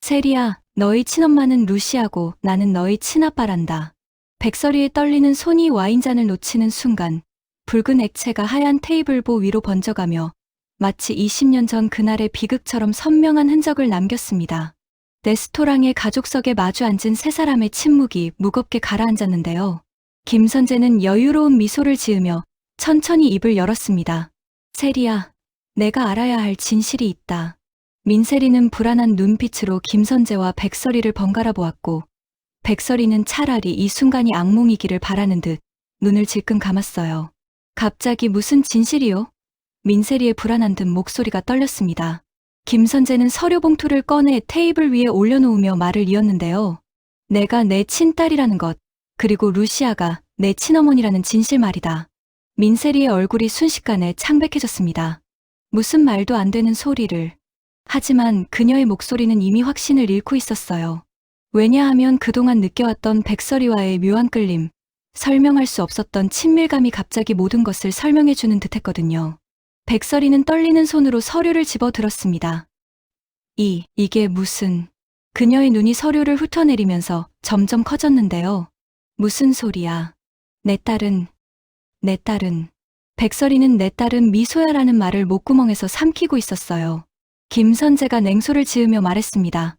세리야, 너희 친엄마는 루시아고 나는 너희 친아빠란다. 백설이의 떨리는 손이 와인잔을 놓치는 순간 붉은 액체가 하얀 테이블보 위로 번져가며 마치 20년 전 그날의 비극처럼 선명한 흔적을 남겼습니다. 레스토랑의 가족석에 마주 앉은 세 사람의 침묵이 무겁게 가라앉았는데요. 김선재는 여유로운 미소를 지으며 천천히 입을 열었습니다. 세리야, 내가 알아야 할 진실이 있다. 민세리는 불안한 눈빛으로 김선재와 백설이를 번갈아 보았고 백설이는 차라리 이 순간이 악몽이기를 바라는 듯 눈을 질끈 감았어요. 갑자기 무슨 진실이요? 민세리의 불안한 듯 목소리가 떨렸습니다. 김선재는 서류 봉투를 꺼내 테이블 위에 올려놓으며 말을 이었는데요. 내가 내 친딸이라는 것, 그리고 루시아가 내 친어머니라는 진실 말이다. 민세리의 얼굴이 순식간에 창백해졌습니다. 무슨 말도 안 되는 소리를. 하지만 그녀의 목소리는 이미 확신을 잃고 있었어요. 왜냐하면 그동안 느껴왔던 백설이와의 묘한 끌림, 설명할 수 없었던 친밀감이 갑자기 모든 것을 설명해주는 듯했거든요. 백설이는 떨리는 손으로 서류를 집어들었습니다. 이게 무슨... 그녀의 눈이 서류를 훑어내리면서 점점 커졌는데요. 무슨 소리야. 내 딸은... 백설이는 내 딸은 미소야라는 말을 목구멍에서 삼키고 있었어요. 김선재가 냉소를 지으며 말했습니다.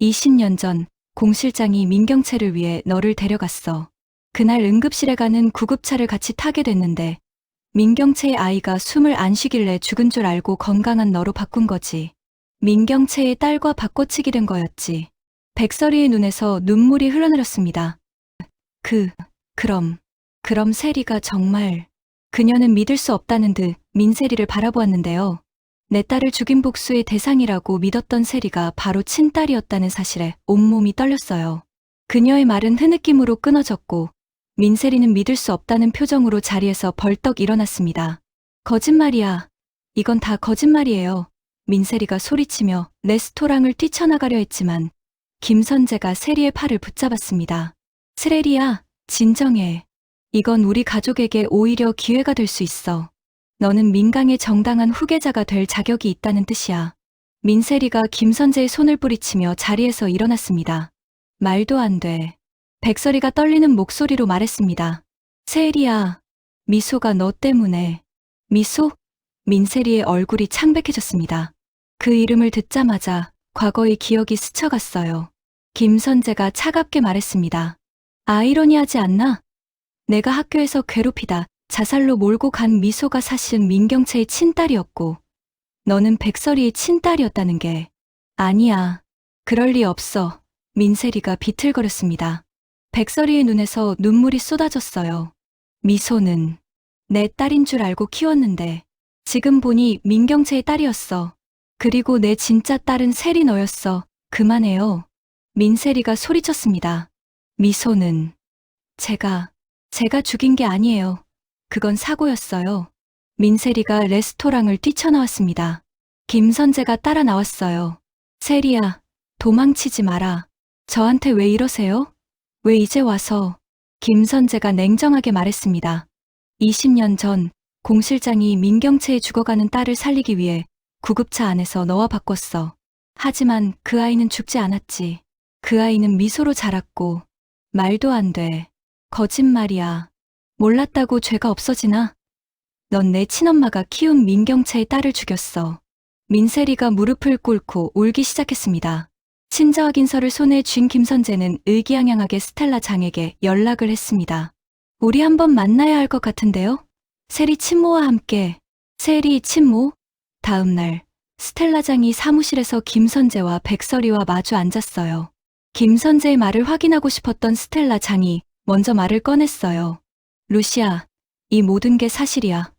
20년 전 공 실장이 민경채를 위해 너를 데려갔어. 그날 응급실에 가는 구급차를 같이 타게 됐는데 민경채의 아이가 숨을 안 쉬길래 죽은 줄 알고 건강한 너로 바꾼 거지. 민경채의 딸과 바꿔치기 된 거였지. 백설이의 눈에서 눈물이 흘러내렸습니다. 그럼 세리가 정말... 그녀는 믿을 수 없다는 듯 민세리를 바라보았는데요. 내 딸을 죽인 복수의 대상이라고 믿었던 세리가 바로 친딸이었다는 사실에 온몸이 떨렸어요. 그녀의 말은 흐느낌으로 끊어졌고 민세리는 믿을 수 없다는 표정으로 자리에서 벌떡 일어났습니다. 거짓말이야. 이건 다 거짓말이에요. 민세리가 소리치며 레스토랑을 뛰쳐나가려 했지만 김선재가 세리의 팔을 붙잡았습니다. 세리야, 진정해. 이건 우리 가족에게 오히려 기회가 될 수 있어. 너는 민강의 정당한 후계자가 될 자격이 있다는 뜻이야. 민세리가 김선재의 손을 뿌리치며 자리에서 일어났습니다. 말도 안 돼. 백설이가 떨리는 목소리로 말했습니다. 세리야, 미소가 너 때문에. 미소? 민세리의 얼굴이 창백해졌습니다. 그 이름을 듣자마자 과거의 기억이 스쳐갔어요. 김선재가 차갑게 말했습니다. 아이러니하지 않나? 내가 학교에서 괴롭히다 자살로 몰고 간 미소가 사실은 민경채의 친딸이었고 너는 백설이의 친딸이었다는 게... 아니야. 그럴 리 없어. 민세리가 비틀거렸습니다. 백설이의 눈에서 눈물이 쏟아졌어요. 미소는 내 딸인 줄 알고 키웠는데 지금 보니 민경채의 딸이었어. 그리고 내 진짜 딸은 세리 너였어. 그만해요. 민세리가 소리쳤습니다. 미소는 제가 죽인 게 아니에요. 그건 사고였어요. 민세리가 레스토랑을 뛰쳐나왔습니다. 김선재가 따라 나왔어요. 세리야, 도망치지 마라. 저한테 왜 이러세요? 왜 이제 와서? 김선재가 냉정하게 말했습니다. 20년 전 공 실장이 민경채에 죽어가는 딸을 살리기 위해 구급차 안에서 너와 바꿨어. 하지만 그 아이는 죽지 않았지. 그 아이는 미소로 자랐고. 말도 안 돼. 거짓말이야. 몰랐다고 죄가 없어지나? 넌 내 친엄마가 키운 민경채의 딸을 죽였어. 민세리가 무릎을 꿇고 울기 시작했습니다. 친자 확인서를 손에 쥔 김선재는 의기양양하게 스텔라 장에게 연락을 했습니다. 우리 한번 만나야 할 것 같은데요? 세리 친모와 함께. 세리 친모? 다음 날 스텔라 장이 사무실에서 김선재와 백설이와 마주 앉았어요. 김선재의 말을 확인하고 싶었던 스텔라 장이 먼저 말을 꺼냈어요. 루시아, 이 모든 게 사실이야.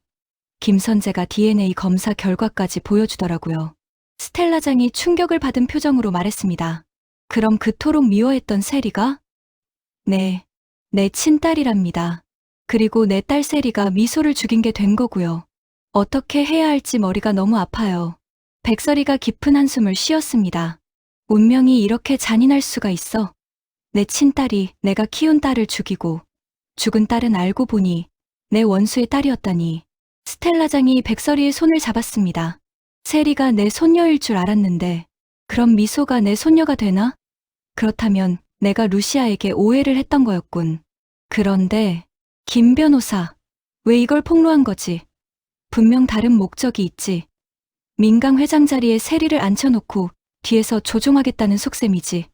김선재가 DNA 검사 결과까지 보여주더라고요. 스텔라 장이 충격을 받은 표정으로 말했습니다. 그럼 그토록 미워했던 세리가? 네, 내 친딸이랍니다. 그리고 내 딸 세리가 미소를 죽인 게 된 거고요. 어떻게 해야 할지 머리가 너무 아파요. 백설이가 깊은 한숨을 쉬었습니다. 운명이 이렇게 잔인할 수가 있어. 내 친딸이 내가 키운 딸을 죽이고 죽은 딸은 알고 보니 내 원수의 딸이었다니. 스텔라장이 백설이의 손을 잡았습니다. 세리가 내 손녀일 줄 알았는데 그럼 미소가 내 손녀가 되나? 그렇다면 내가 루시아에게 오해를 했던 거였군. 그런데 김 변호사, 왜 이걸 폭로한 거지? 분명 다른 목적이 있지. 민강 회장 자리에 세리를 앉혀놓고 뒤에서 조종하겠다는 속셈이지.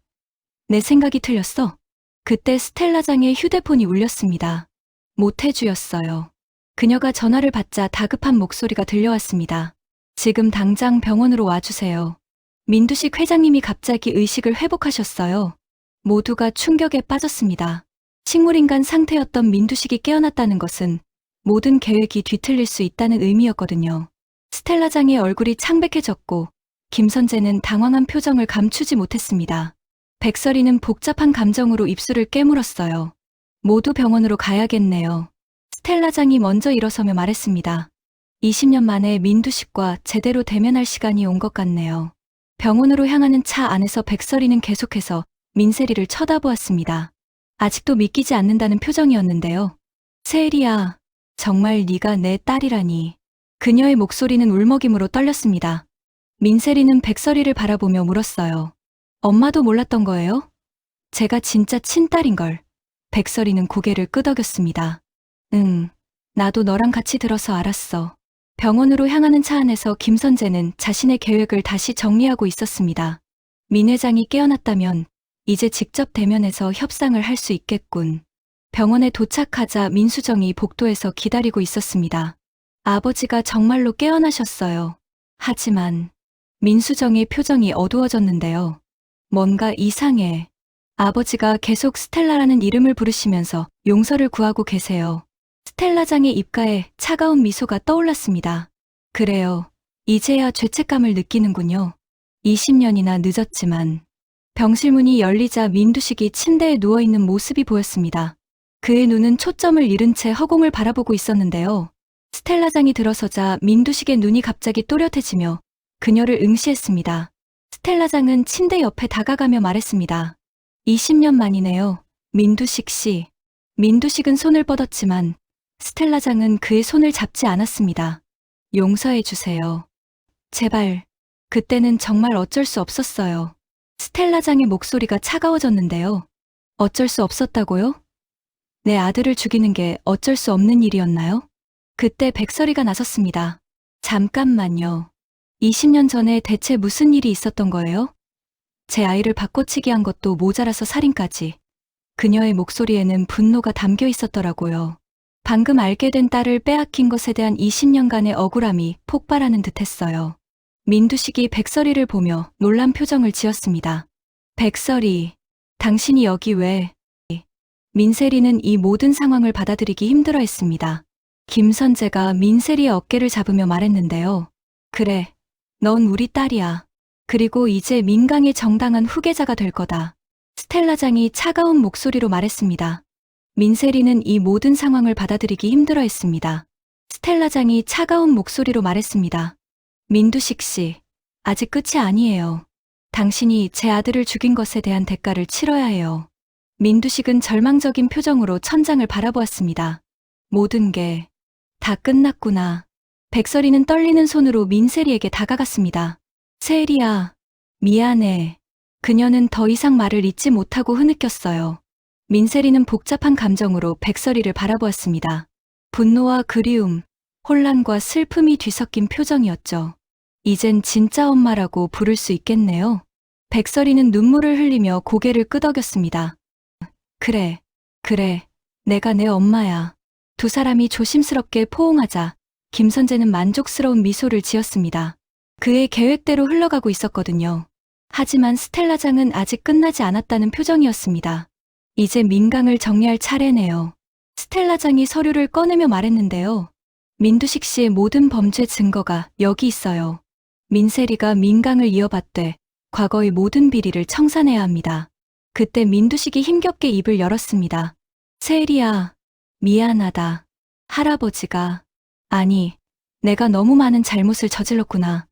내 생각이 틀렸어. 그때 스텔라장의 휴대폰이 울렸습니다. 모태주였어요. 그녀가 전화를 받자 다급한 목소리가 들려왔습니다. 지금 당장 병원으로 와주세요. 민두식 회장님이 갑자기 의식을 회복하셨어요. 모두가 충격에 빠졌습니다. 식물인간 상태였던 민두식이 깨어났다는 것은 모든 계획이 뒤틀릴 수 있다는 의미였거든요. 스텔라장의 얼굴이 창백해졌고 김선재는 당황한 표정을 감추지 못했습니다. 백설이는 복잡한 감정으로 입술을 깨물었어요. 모두 병원으로 가야겠네요. 스텔라장이 먼저 일어서며 말했습니다. 20년 만에 민두식과 제대로 대면할 시간이 온 것 같네요. 병원으로 향하는 차 안에서 백설이는 계속해서 민세리를 쳐다보았습니다. 아직도 믿기지 않는다는 표정이었는데요. 세리야, 정말 네가 내 딸이라니. 그녀의 목소리는 울먹임으로 떨렸습니다. 민세리는 백설이를 바라보며 물었어요. 엄마도 몰랐던 거예요? 제가 진짜 친딸인걸. 백설이는 고개를 끄덕였습니다. 응, 나도 너랑 같이 들어서 알았어. 병원으로 향하는 차 안에서 김선재는 자신의 계획을 다시 정리하고 있었습니다. 민 회장이 깨어났다면 이제 직접 대면해서 협상을 할 수 있겠군. 병원에 도착하자 민수정이 복도에서 기다리고 있었습니다. 아버지가 정말로 깨어나셨어요. 하지만 민수정의 표정이 어두워졌는데요. 뭔가 이상해. 아버지가 계속 스텔라라는 이름을 부르시면서 용서를 구하고 계세요. 스텔라장의 입가에 차가운 미소가 떠올랐습니다. 그래요. 이제야 죄책감을 느끼는군요. 20년이나 늦었지만. 병실문이 열리자 민두식이 침대에 누워있는 모습이 보였습니다. 그의 눈은 초점을 잃은 채 허공을 바라보고 있었는데요. 스텔라장이 들어서자 민두식의 눈이 갑자기 또렷해지며 그녀를 응시했습니다. 스텔라장은 침대 옆에 다가가며 말했습니다. 20년 만이네요. 민두식 씨. 민두식은 손을 뻗었지만 스텔라장은 그의 손을 잡지 않았습니다. 용서해 주세요. 제발. 그때는 정말 어쩔 수 없었어요. 스텔라장의 목소리가 차가워졌는데요. 어쩔 수 없었다고요? 내 아들을 죽이는 게 어쩔 수 없는 일이었나요? 그때 백설이가 나섰습니다. 잠깐만요. 20년 전에 대체 무슨 일이 있었던 거예요? 제 아이를 바꿔치기 한 것도 모자라서 살인까지. 그녀의 목소리에는 분노가 담겨 있었더라고요. 방금 알게 된 딸을 빼앗긴 것에 대한 20년간의 억울함이 폭발하는 듯했어요. 민두식이 백설이를 보며 놀란 표정을 지었습니다. 백설이, 당신이 여기 왜? 민세리는 이 모든 상황을 받아들이기 힘들어했습니다. 김선재가 민세리의 어깨를 잡으며 말했는데요. 그래, 넌 우리 딸이야. 그리고 이제 민강의 정당한 후계자가 될 거다. 스텔라장이 차가운 목소리로 말했습니다. 민세리는 이 모든 상황을 받아들이기 힘들어했습니다. 스텔라장이 차가운 목소리로 말했습니다. 민두식 씨, 아직 끝이 아니에요. 당신이 제 아들을 죽인 것에 대한 대가를 치러야 해요. 민두식은 절망적인 표정으로 천장을 바라보았습니다. 모든 게 다 끝났구나. 백설이는 떨리는 손으로 민세리에게 다가갔습니다. 세리야, 미안해. 그녀는 더 이상 말을 잇지 못하고 흐느꼈어요. 민세리는 복잡한 감정으로 백설이를 바라보았습니다. 분노와 그리움, 혼란과 슬픔이 뒤섞인 표정이었죠. 이젠 진짜 엄마라고 부를 수 있겠네요. 백설이는 눈물을 흘리며 고개를 끄덕였습니다. 그래, 내가 내 엄마야. 두 사람이 조심스럽게 포옹하자 김선재는 만족스러운 미소를 지었습니다. 그의 계획대로 흘러가고 있었거든요. 하지만 스텔라장은 아직 끝나지 않았다는 표정이었습니다. 이제 민강을 정리할 차례네요. 스텔라장이 서류를 꺼내며 말했는데요. 민두식 씨의 모든 범죄 증거가 여기 있어요. 민세리가 민강을 이어받되 과거의 모든 비리를 청산해야 합니다. 그때 민두식이 힘겹게 입을 열었습니다. 세리야, 미안하다. 할아버지가, 아니, 내가 너무 많은 잘못을 저질렀구나.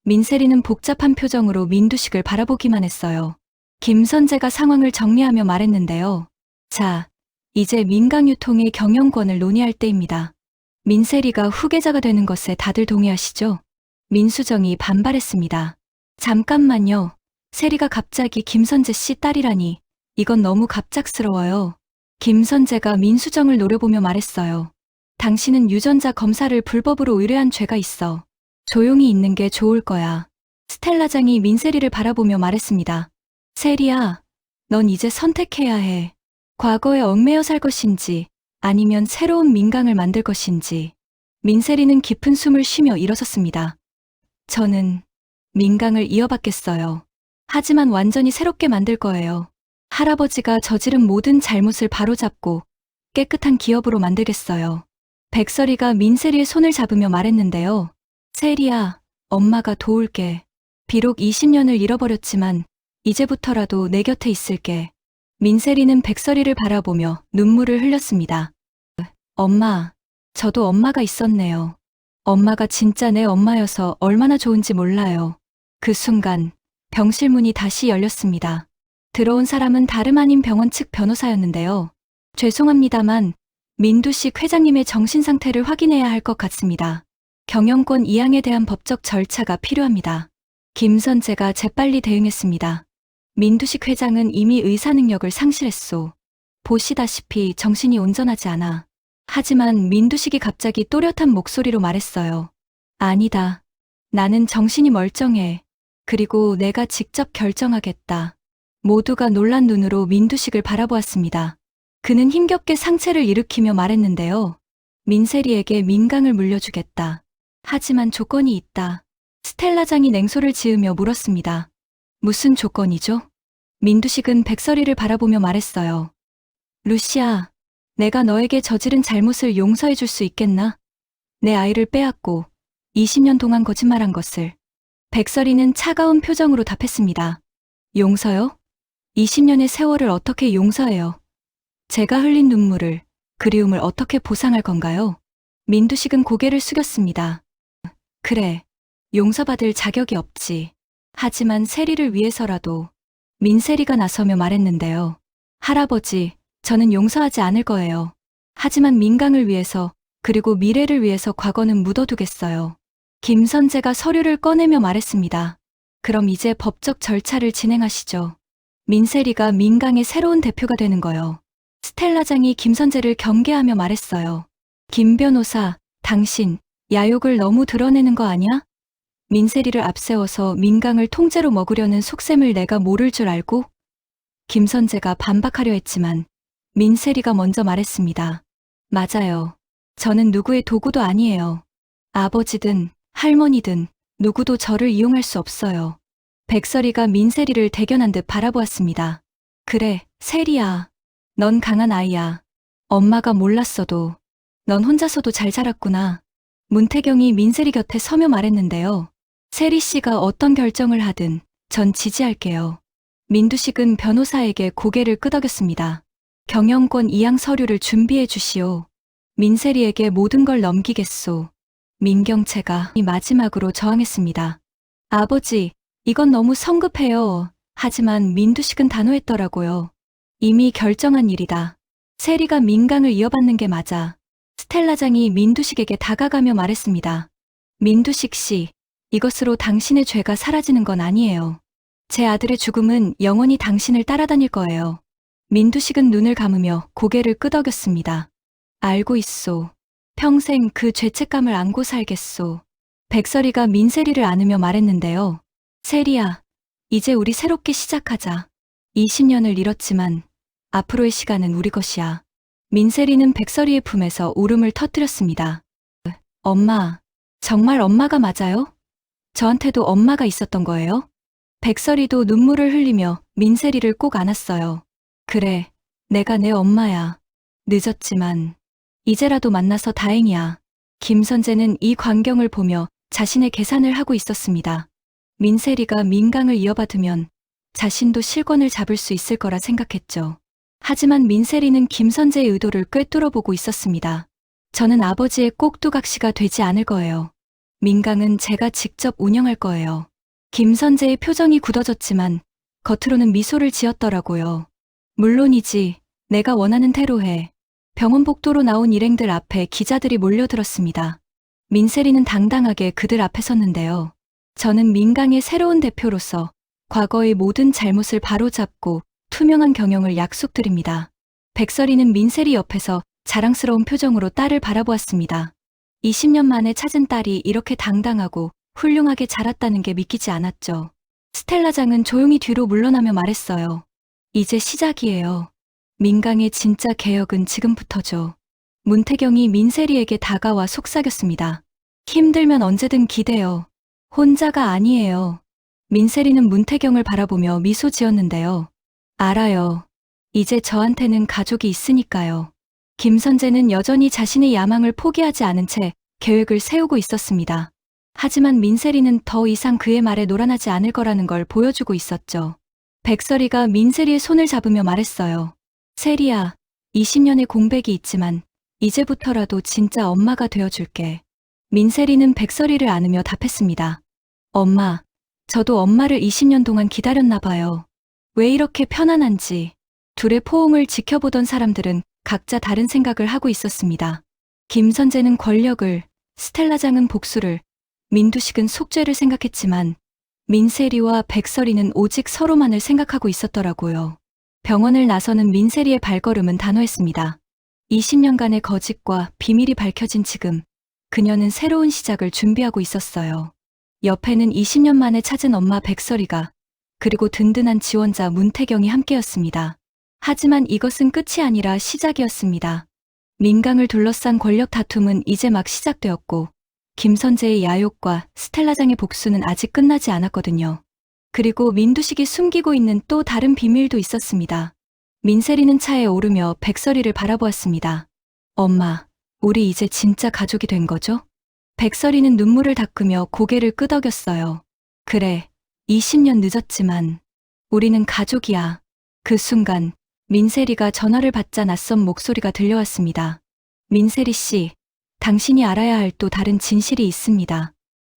민세리는 복잡한 표정으로 민두식을 바라보기만 했어요. 김선재가 상황을 정리하며 말했는데요. 자, 이제 민강유통의 경영권을 논의할 때입니다. 민세리가 후계자가 되는 것에 다들 동의하시죠? 민수정이 반발했습니다. 잠깐만요. 세리가 갑자기 김선재 씨 딸이라니 이건 너무 갑작스러워요. 김선재가 민수정을 노려보며 말했어요. 당신은 유전자 검사를 불법으로 의뢰한 죄가 있어. 조용히 있는 게 좋을 거야. 스텔라장이 민세리를 바라보며 말했습니다. 세리야, 넌 이제 선택해야 해. 과거에 얽매여 살 것인지 아니면 새로운 민강을 만들 것인지. 민세리는 깊은 숨을 쉬며 일어섰습니다. 저는 민강을 이어받겠어요. 하지만 완전히 새롭게 만들 거예요. 할아버지가 저지른 모든 잘못을 바로잡고 깨끗한 기업으로 만들겠어요. 백설이가 민세리의 손을 잡으며 말했는데요. 세리야, 엄마가 도울게. 비록 20년을 잃어버렸지만 이제부터라도 내 곁에 있을게. 민세리는 백설이를 바라보며 눈물을 흘렸습니다. 엄마, 저도 엄마가 있었네요. 엄마가 진짜 내 엄마여서 얼마나 좋은지 몰라요. 그 순간 병실 문이 다시 열렸습니다. 들어온 사람은 다름 아닌 병원 측 변호사였는데요. 죄송합니다만 민두식 회장님의 정신 상태를 확인해야 할 것 같습니다. 경영권 이양에 대한 법적 절차가 필요합니다. 김선재가 재빨리 대응했습니다. 민두식 회장은 이미 의사 능력을 상실했소. 보시다시피 정신이 온전하지 않아. 하지만 민두식이 갑자기 또렷한 목소리로 말했어요. 아니다. 나는 정신이 멀쩡해. 그리고 내가 직접 결정하겠다. 모두가 놀란 눈으로 민두식을 바라보았습니다. 그는 힘겹게 상체를 일으키며 말했는데요. 민세리에게 민강을 물려주겠다. 하지만 조건이 있다. 스텔라장이 냉소를 지으며 물었습니다. 무슨 조건이죠? 민두식은 백설이를 바라보며 말했어요. 루시아, 내가 너에게 저지른 잘못을 용서해 줄 수 있겠나? 내 아이를 빼앗고 20년 동안 거짓말한 것을. 백설이는 차가운 표정으로 답했습니다. 용서요? 20년의 세월을 어떻게 용서해요? 제가 흘린 눈물을, 그리움을 어떻게 보상할 건가요? 민두식은 고개를 숙였습니다. 그래, 용서받을 자격이 없지. 하지만 세리를 위해서라도. 민세리가 나서며 말했는데요. 할아버지, 저는 용서하지 않을 거예요. 하지만 민강을 위해서, 그리고 미래를 위해서 과거는 묻어두겠어요. 김선재가 서류를 꺼내며 말했습니다. 그럼 이제 법적 절차를 진행하시죠. 민세리가 민강의 새로운 대표가 되는 거요. 스텔라장이 김선재를 경계하며 말했어요. 김 변호사, 당신 야욕을 너무 드러내는 거 아니야? 민세리를 앞세워서 민강을 통째로 먹으려는 속셈을 내가 모를 줄 알고? 김선재가 반박하려 했지만 민세리가 먼저 말했습니다. 맞아요. 저는 누구의 도구도 아니에요. 아버지든 할머니든 누구도 저를 이용할 수 없어요. 백설이가 민세리를 대견한 듯 바라보았습니다. 그래, 세리야. 넌 강한 아이야. 엄마가 몰랐어도 넌 혼자서도 잘 자랐구나. 문태경이 민세리 곁에 서며 말했는데요. 세리 씨가 어떤 결정을 하든 전 지지할게요. 민두식은 변호사에게 고개를 끄덕였습니다. 경영권 이양 서류를 준비해 주시오. 민세리에게 모든 걸 넘기겠소. 민경채가 마지막으로 저항했습니다. 아버지, 이건 너무 성급해요. 하지만 민두식은 단호했더라고요. 이미 결정한 일이다. 세리가 민강을 이어받는 게 맞아. 스텔라장이 민두식에게 다가가며 말했습니다. 민두식 씨, 이것으로 당신의 죄가 사라지는 건 아니에요. 제 아들의 죽음은 영원히 당신을 따라다닐 거예요. 민두식은 눈을 감으며 고개를 끄덕였습니다. 알고 있소. 평생 그 죄책감을 안고 살겠소. 백설이가 민세리를 안으며 말했는데요. 세리야, 이제 우리 새롭게 시작하자. 20년을 잃었지만 앞으로의 시간은 우리 것이야. 민세리는 백설이의 품에서 울음을 터뜨렸습니다. 엄마, 정말 엄마가 맞아요? 저한테도 엄마가 있었던 거예요? 백설이도 눈물을 흘리며 민세리를 꼭 안았어요. 그래, 내가 내 엄마야. 늦었지만 이제라도 만나서 다행이야. 김선재는 이 광경을 보며 자신의 계산을 하고 있었습니다. 민세리가 민강을 이어받으면 자신도 실권을 잡을 수 있을 거라 생각했죠. 하지만 민세리는 김선재의 의도를 꿰뚫어보고 있었습니다. 저는 아버지의 꼭두각시가 되지 않을 거예요. 민강은 제가 직접 운영할 거예요. 김선재의 표정이 굳어졌지만 겉으로는 미소를 지었더라고요. 물론이지, 내가 원하는 대로 해. 병원 복도로 나온 일행들 앞에 기자들이 몰려들었습니다. 민세리는 당당하게 그들 앞에 섰는데요. 저는 민강의 새로운 대표로서 과거의 모든 잘못을 바로잡고 투명한 경영을 약속드립니다. 백설이는 민세리 옆에서 자랑스러운 표정으로 딸을 바라보았습니다. 20년 만에 찾은 딸이 이렇게 당당하고 훌륭하게 자랐다는 게 믿기지 않았죠. 스텔라장은 조용히 뒤로 물러나며 말했어요. 이제 시작이에요. 민강의 진짜 개혁은 지금부터죠. 문태경이 민세리에게 다가와 속삭였습니다. 힘들면 언제든 기대요. 혼자가 아니에요. 민세리는 문태경을 바라보며 미소 지었는데요. 알아요. 이제 저한테는 가족이 있으니까요. 김선재는 여전히 자신의 야망을 포기하지 않은 채 계획을 세우고 있었습니다. 하지만 민세리는 더 이상 그의 말에 노란하지 않을 거라는 걸 보여주고 있었죠. 백설이가 민세리의 손을 잡으며 말했어요. 세리야, 20년의 공백이 있지만 이제부터라도 진짜 엄마가 되어줄게. 민세리는 백설이를 안으며 답했습니다. 엄마, 저도 엄마를 20년 동안 기다렸나 봐요. 왜 이렇게 편안한지. 둘의 포옹을 지켜보던 사람들은 각자 다른 생각을 하고 있었습니다. 김선재는 권력을, 스텔라장은 복수를, 민두식은 속죄를 생각했지만 민세리와 백설이는 오직 서로만을 생각하고 있었더라고요. 병원을 나서는 민세리의 발걸음은 단호했습니다. 20년간의 거짓과 비밀이 밝혀진 지금, 그녀는 새로운 시작을 준비하고 있었어요. 옆에는 20년 만에 찾은 엄마 백설이가, 그리고 든든한 지원자 문태경이 함께였습니다. 하지만 이것은 끝이 아니라 시작이었습니다. 민강을 둘러싼 권력 다툼은 이제 막 시작되었고, 김선재의 야욕과 스텔라장의 복수는 아직 끝나지 않았거든요. 그리고 민두식이 숨기고 있는 또 다른 비밀도 있었습니다. 민세리는 차에 오르며 백설이를 바라보았습니다. 엄마, 우리 이제 진짜 가족이 된 거죠? 백설이는 눈물을 닦으며 고개를 끄덕였어요. 그래, 20년 늦었지만 우리는 가족이야. 그 순간 민세리가 전화를 받자 낯선 목소리가 들려왔습니다. 민세리 씨, 당신이 알아야 할 또 다른 진실이 있습니다.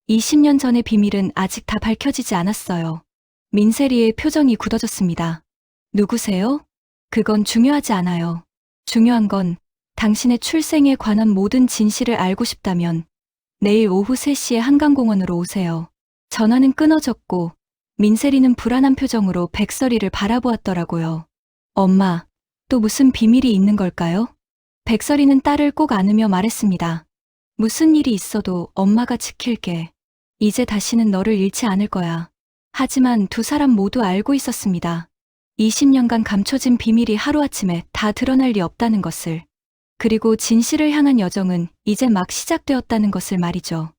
20년 전의 비밀은 아직 다 밝혀지지 않았어요. 민세리의 표정이 굳어졌습니다. 누구세요? 그건 중요하지 않아요. 중요한 건 당신의 출생에 관한 모든 진실을 알고 싶다면 내일 오후 3시에 한강공원으로 오세요. 전화는 끊어졌고 민세리는 불안한 표정으로 백설이를 바라보았더라고요. 엄마, 또 무슨 비밀이 있는 걸까요? 백설이는 딸을 꼭 안으며 말했습니다. 무슨 일이 있어도 엄마가 지킬게. 이제 다시는 너를 잃지 않을 거야. 하지만 두 사람 모두 알고 있었습니다. 20년간 감춰진 비밀이 하루아침에 다 드러날 리 없다는 것을. 그리고 진실을 향한 여정은 이제 막 시작되었다는 것을 말이죠.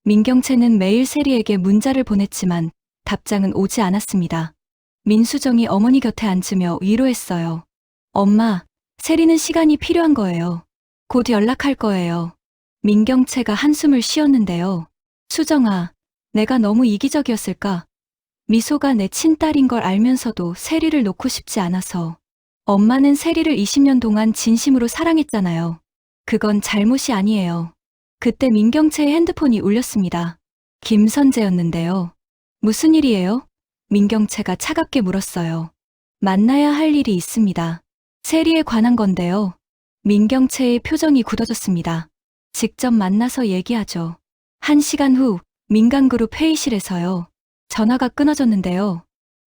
민경채는 매일 세리에게 문자를 보냈지만 답장은 오지 않았습니다. 민수정이 어머니 곁에 앉으며 위로했어요. 엄마, 세리는 시간이 필요한 거예요. 곧 연락할 거예요. 민경채가 한숨을 쉬었는데요. 수정아, 내가 너무 이기적이었을까? 미소가 내 친딸인 걸 알면서도 세리를 놓고 싶지 않아서. 엄마는 세리를 20년 동안 진심으로 사랑했잖아요. 그건 잘못이 아니에요. 그때 민경채의 핸드폰이 울렸습니다. 김선재였는데요. 무슨 일이에요? 민경채가 차갑게 물었어요. 만나야 할 일이 있습니다. 세리에 관한 건데요. 민경채의 표정이 굳어졌습니다. 직접 만나서 얘기하죠. 1시간 후 민강그룹 회의실에서요. 전화가 끊어졌는데요.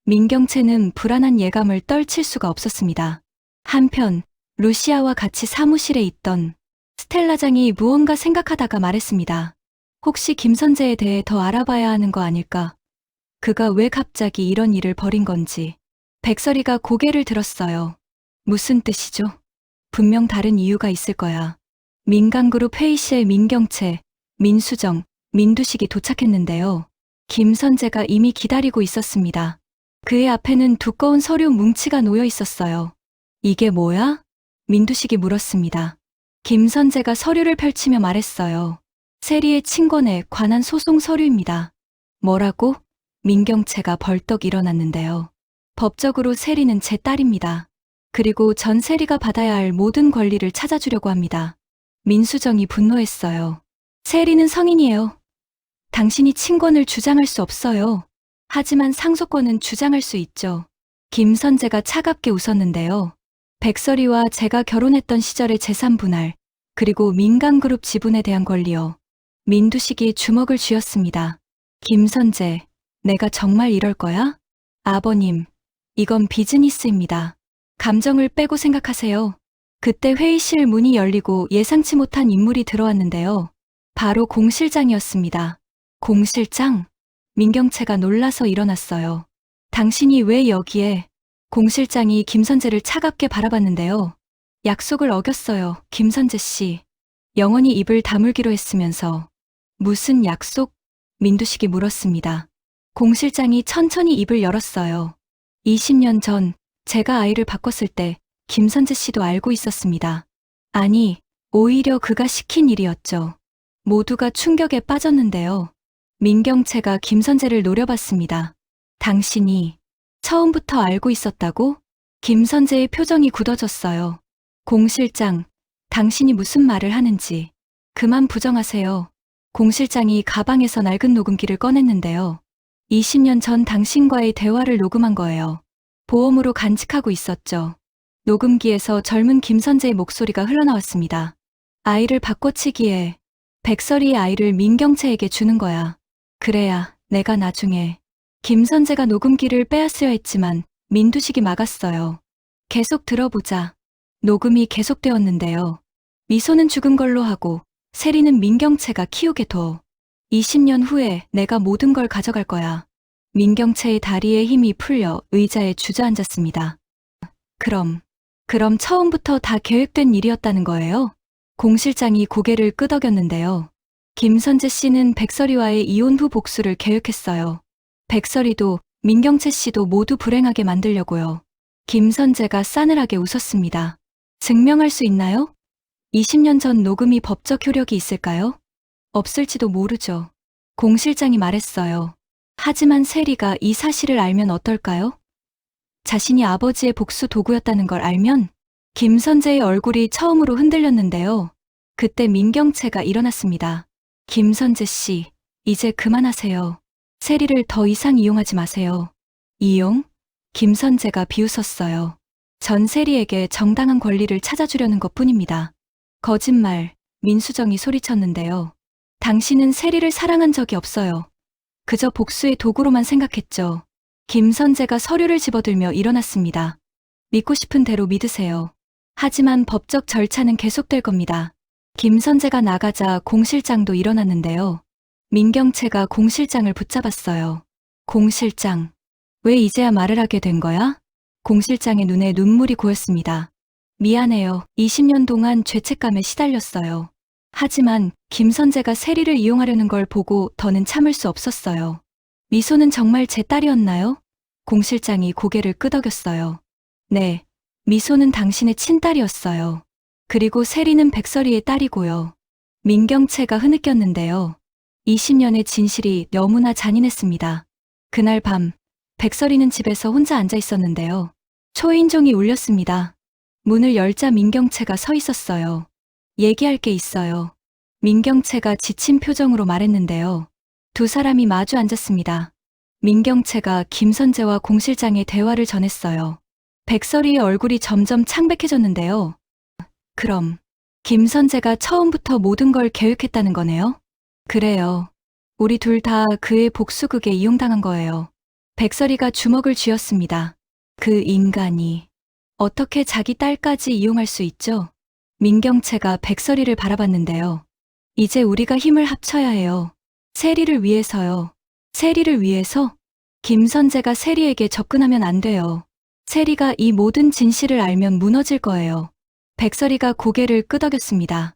민경채는 불안한 예감을 떨칠 수가 없었습니다. 한편 루시아와 같이 사무실에 있던 스텔라장이 무언가 생각하다가 말했습니다. 혹시 김선재에 대해 더 알아봐야 하는 거 아닐까? 그가 왜 갑자기 이런 일을 벌인 건지. 백설이가 고개를 들었어요. 무슨 뜻이죠? 분명 다른 이유가 있을 거야. 민강그룹 회의실 민경채, 민수정, 민두식이 도착했는데요. 김선재가 이미 기다리고 있었습니다. 그의 앞에는 두꺼운 서류 뭉치가 놓여 있었어요. 이게 뭐야? 민두식이 물었습니다. 김선재가 서류를 펼치며 말했어요. 세리의 친권에 관한 소송 서류입니다. 뭐라고? 민경채가 벌떡 일어났는데요. 법적으로 세리는 제 딸입니다. 그리고 전 세리가 받아야 할 모든 권리를 찾아주려고 합니다. 민수정이 분노했어요. 세리는 성인이에요. 당신이 친권을 주장할 수 없어요. 하지만 상속권은 주장할 수 있죠. 김선재가 차갑게 웃었는데요. 백설이와 제가 결혼했던 시절의 재산 분할, 그리고 민강그룹 지분에 대한 권리요. 민두식이 주먹을 쥐었습니다. 김선재, 내가 정말 이럴 거야? 아버님, 이건 비즈니스입니다. 감정을 빼고 생각하세요. 그때 회의실 문이 열리고 예상치 못한 인물이 들어왔는데요. 바로 공 실장이었습니다. 공 실장? 민경채가 놀라서 일어났어요. 당신이 왜 여기에? 공 실장이 김선재를 차갑게 바라봤는데요. 약속을 어겼어요, 김선재 씨. 영원히 입을 다물기로 했으면서. 무슨 약속? 민두식이 물었습니다. 공 실장이 천천히 입을 열었어요. 20년 전 제가 아이를 바꿨을 때 김선재 씨도 알고 있었습니다. 아니, 오히려 그가 시킨 일이었죠. 모두가 충격에 빠졌는데요. 민경채가 김선재를 노려봤습니다. 당신이 처음부터 알고 있었다고? 김선재의 표정이 굳어졌어요. 공 실장, 당신이 무슨 말을 하는지 그만 부정하세요. 공 실장이 가방에서 낡은 녹음기를 꺼냈는데요. 20년 전 당신과의 대화를 녹음한 거예요. 보험으로 간직하고 있었죠. 녹음기에서 젊은 김선재의 목소리가 흘러나왔습니다. 아이를 바꿔치기에 백설이의 아이를 민경채에게 주는 거야. 그래야 내가 나중에. 김선재가 녹음기를 빼앗으려 했지만 민두식이 막았어요. 계속 들어보자. 녹음이 계속되었는데요. 미소는 죽은 걸로 하고 세리는 민경채가 키우게 둬. 20년 후에 내가 모든 걸 가져갈 거야. 민경채의 다리에 힘이 풀려 의자에 주저앉았습니다. 그럼 처음부터 다 계획된 일이었다는 거예요? 공 실장이 고개를 끄덕였는데요. 김선재 씨는 백설이와의 이혼 후 복수를 계획했어요. 백설이도 민경채 씨도 모두 불행하게 만들려고요. 김선재가 싸늘하게 웃었습니다. 증명할 수 있나요? 20년 전 녹음이 법적 효력이 있을까요? 없을지도 모르죠. 공 실장이 말했어요. 하지만 세리가 이 사실을 알면 어떨까요? 자신이 아버지의 복수 도구였다는 걸 알면? 김선재의 얼굴이 처음으로 흔들렸는데요. 그때 민경채가 일어났습니다. 김선재 씨, 이제 그만하세요. 세리를 더 이상 이용하지 마세요. 이용? 김선재가 비웃었어요. 전 세리에게 정당한 권리를 찾아주려는 것뿐입니다. 거짓말, 민수정이 소리쳤는데요. 당신은 세리를 사랑한 적이 없어요. 그저 복수의 도구로만 생각했죠. 김선재가 서류를 집어들며 일어났습니다. 믿고 싶은 대로 믿으세요. 하지만 법적 절차는 계속될 겁니다. 김선재가 나가자 공 실장도 일어났는데요. 민경채가 공 실장을 붙잡았어요. 공 실장, 왜 이제야 말을 하게 된 거야? 공 실장의 눈에 눈물이 고였습니다. 미안해요. 20년 동안 죄책감에 시달렸어요. 하지만 김선재가 세리를 이용하려는 걸 보고 더는 참을 수 없었어요. 미소는 정말 제 딸이었나요? 공 실장이 고개를 끄덕였어요. 네, 미소는 당신의 친딸이었어요. 그리고 세리는 백설이의 딸이고요. 민경채가 흐느꼈는데요. 20년의 진실이 너무나 잔인했습니다. 그날 밤, 백설이는 집에서 혼자 앉아 있었는데요. 초인종이 울렸습니다. 문을 열자 민경채가 서 있었어요. 얘기할 게 있어요. 민경채가 지친 표정으로 말했는데요. 두 사람이 마주 앉았습니다. 민경채가 김선재와 공 실장의 대화를 전했어요. 백설이의 얼굴이 점점 창백해졌는데요. 그럼 김선재가 처음부터 모든 걸 계획했다는 거네요? 그래요. 우리 둘 다 그의 복수극에 이용당한 거예요. 백설이가 주먹을 쥐었습니다. 그 인간이 어떻게 자기 딸까지 이용할 수 있죠? 민경채가 백설이를 바라봤는데요. 이제 우리가 힘을 합쳐야 해요. 세리를 위해서요. 세리를 위해서? 김선재가 세리에게 접근하면 안 돼요. 세리가 이 모든 진실을 알면 무너질 거예요. 백설이가 고개를 끄덕였습니다.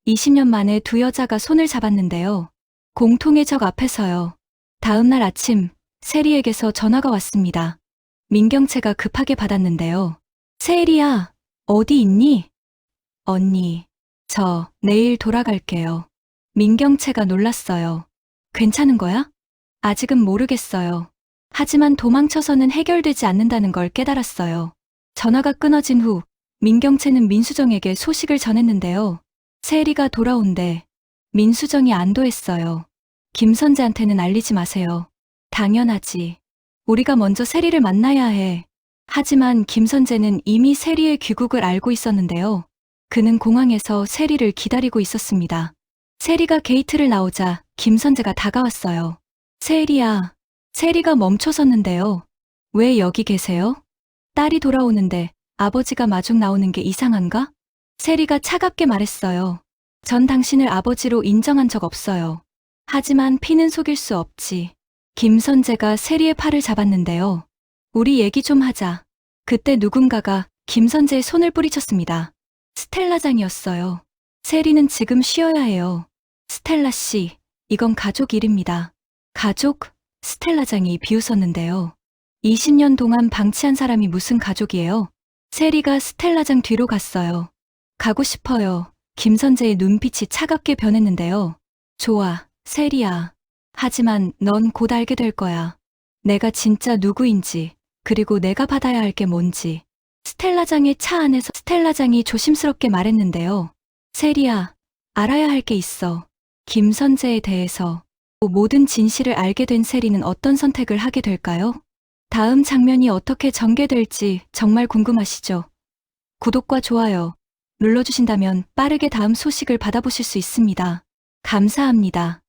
20년 만에 두 여자가 손을 잡았는데요. 공통의 적 앞에서요. 다음 날 아침, 세리에게서 전화가 왔습니다. 민경채가 급하게 받았는데요. 세리야, 어디 있니? 언니, 저 내일 돌아갈게요. 민경채가 놀랐어요. 괜찮은 거야? 아직은 모르겠어요. 하지만 도망쳐서는 해결되지 않는다는 걸 깨달았어요. 전화가 끊어진 후 민경채는 민수정에게 소식을 전했는데요. 세리가 돌아온대. 민수정이 안도했어요. 김선재한테는 알리지 마세요. 당연하지. 우리가 먼저 세리를 만나야 해. 하지만 김선재는 이미 세리의 귀국을 알고 있었는데요. 그는 공항에서 세리를 기다리고 있었습니다. 세리가 게이트를 나오자 김선재가 다가왔어요. 세리야. 세리가 멈춰섰는데요. 왜 여기 계세요? 딸이 돌아오는데 아버지가 마중 나오는 게 이상한가? 세리가 차갑게 말했어요. 전 당신을 아버지로 인정한 적 없어요. 하지만 피는 속일 수 없지. 김선재가 세리의 팔을 잡았는데요. 우리 얘기 좀 하자. 그때 누군가가 김선재의 손을 뿌리쳤습니다. 스텔라장이었어요. 세리는 지금 쉬어야 해요. 스텔라 씨, 이건 가족 일입니다. 가족? 스텔라장이 비웃었는데요. 20년 동안 방치한 사람이 무슨 가족이에요? 세리가 스텔라장 뒤로 갔어요. 가고 싶어요. 김선재의 눈빛이 차갑게 변했는데요. 좋아, 세리야. 하지만 넌 곧 알게 될 거야. 내가 진짜 누구인지, 그리고 내가 받아야 할 게 뭔지. 스텔라장의 차 안에서 스텔라장이 조심스럽게 말했는데요. 세리야, 알아야 할 게 있어. 김선재에 대해서. 모든 진실을 알게 된 세리는 어떤 선택을 하게 될까요? 다음 장면이 어떻게 전개될지 정말 궁금하시죠? 구독과 좋아요 눌러주신다면 빠르게 다음 소식을 받아보실 수 있습니다. 감사합니다.